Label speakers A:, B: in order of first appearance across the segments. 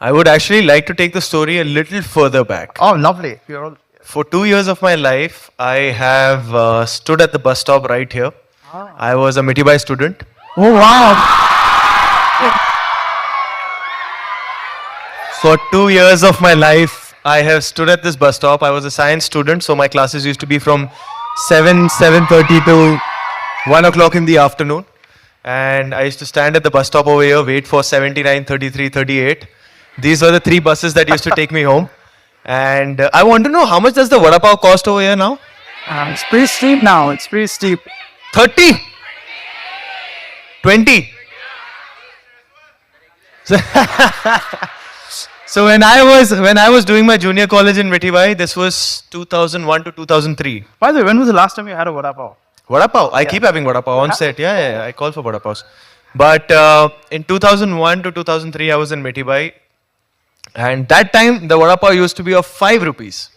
A: I would actually like to take the story a little further back.
B: Oh, lovely. You're all...
A: For 2 years of my life, I have stood at the bus stop right here. I was a Mitibai student.
B: Oh, wow.
A: For 2 years of my life, I have stood at this bus stop. I was a science student, so my classes used to be from 7:30 to 1 o'clock in the afternoon. And I used to stand at the bus stop over here, wait for 79, 33, 38. These were the three buses that used to take me home. And I want to know, how much does the vada pav cost over here now?
B: It's pretty steep now. It's pretty steep.
A: 30? 20? So when I was doing my junior college in Mitibai, this was 2001 to 2003.
B: By the way, when was the last time you had a vada pav?
A: Vada pav? I keep having vada pav on set. Yeah, I call for vada pavs. But in 2001 to 2003, I was in Mitibai. And that time, the vada pav used to be of 5 rupees.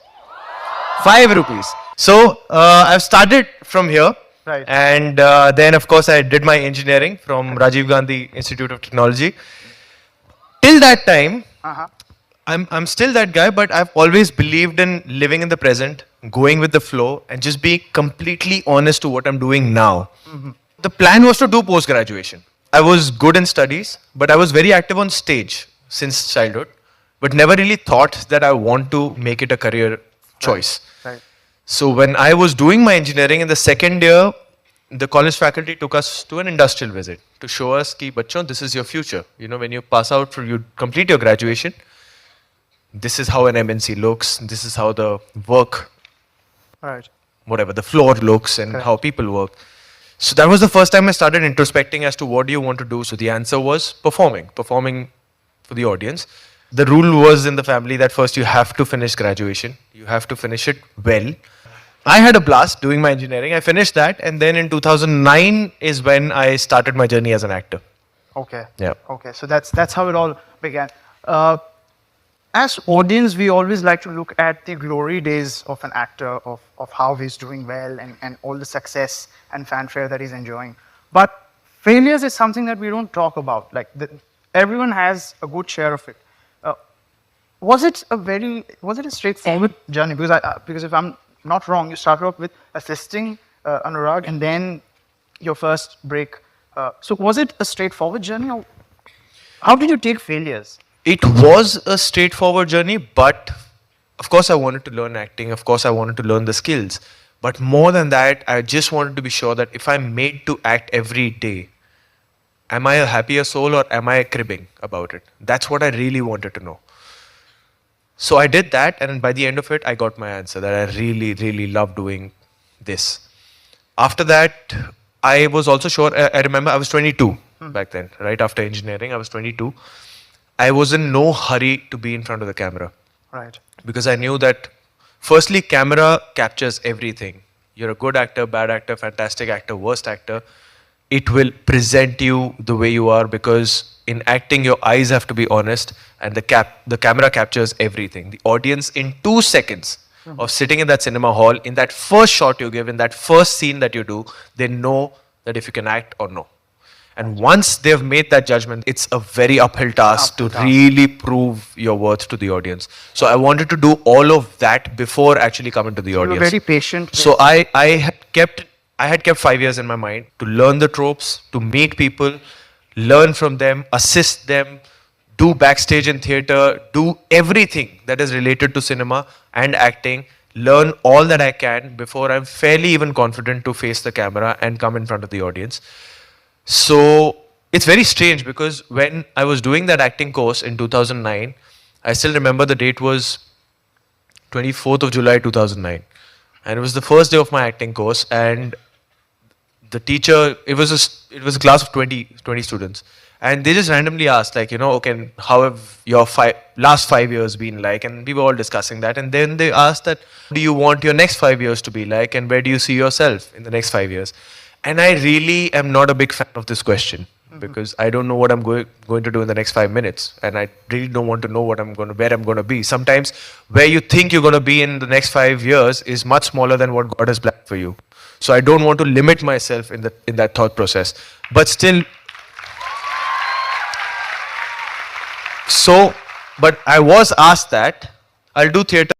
A: 5 rupees. So I've started from here.
B: Right.
A: And then, of course, I did my engineering from Rajiv Gandhi Institute of Technology. Till that time, I'm still that guy, but I've always believed in living in the present, going with the flow, and just being completely honest to what I'm doing now. The plan was to do post-graduation. I was good in studies, but I was very active on stage since childhood, but never really thought that I want to make it a career choice.
B: Right.
A: So when I was doing my engineering in the second year, the college faculty took us to an industrial visit to show us ki bachcho, this is your future. You know, when you pass out, you complete your graduation, this is how an MNC looks, this is how the work,
B: Right.
A: whatever, the floor looks and
B: Correct.
A: how people work. So that was the first time I started introspecting as to what do you want to do. So the answer was performing for the audience. The rule was in the family that first you have to finish graduation. You have to finish it well. I had a blast doing my engineering. I finished that, and then in 2009 is when I started my journey as an actor.
B: Okay.
A: Yeah.
B: Okay. So that's how it all began. As audience, we always like to look at the glory days of an actor, of how he's doing well and all the success and fanfare that he's enjoying. But failures is something that we don't talk about. Like everyone has a good share of it. Was it a straightforward journey? Because if I'm not wrong, you started off with assisting Anurag and then your first break. So was it a straightforward journey, or how did you take failures?
A: It was a straightforward journey, but of course I wanted to learn acting. Of course I wanted to learn the skills. But more than that, I just wanted to be sure that if I'm made to act every day, am I a happier soul or am I cribbing about it? That's what I really wanted to know. So I did that, and by the end of it, I got my answer that I really, really love doing this. After that, I was also sure, I remember I was 22 back then, right after engineering, I was 22. I was in no hurry to be in front of the camera.
B: Right.
A: Because I knew that, firstly, camera captures everything. You're a good actor, bad actor, fantastic actor, worst actor. It will present you the way you are, because in acting, your eyes have to be honest, and the camera captures everything. The audience, in 2 seconds of sitting in that cinema hall, in that first shot you give, in that first scene that you do, they know that if you can act or no. And once they've made that judgment, it's a very uphill task to really prove your worth to the audience. So I wanted to do all of that before actually coming to the audience.
B: You were very patient.
A: So I had kept 5 years in my mind to learn the tropes, to meet people, learn from them, assist them, do backstage in theater, do everything that is related to cinema and acting, learn all that I can before I'm fairly even confident to face the camera and come in front of the audience. So it's very strange, because when I was doing that acting course in 2009, I still remember the date was 24th of July 2009. And it was the first day of my acting course, and the teacher, it was a class of 20 students, and they just randomly asked, like, okay, how have your last 5 years been like? And we were all discussing that, and then they asked that, do you want your next 5 years to be like, and where do you see yourself in the next 5 years? And I really am not a big fan of this question, because I don't know what I'm going to do in the next 5 minutes, and I really don't want to know where I'm going to be. Sometimes where you think you're going to be in the next 5 years is much smaller than what God has planned for you. So I don't want to limit myself in that thought process. But still, so But I was asked that I'll do theatre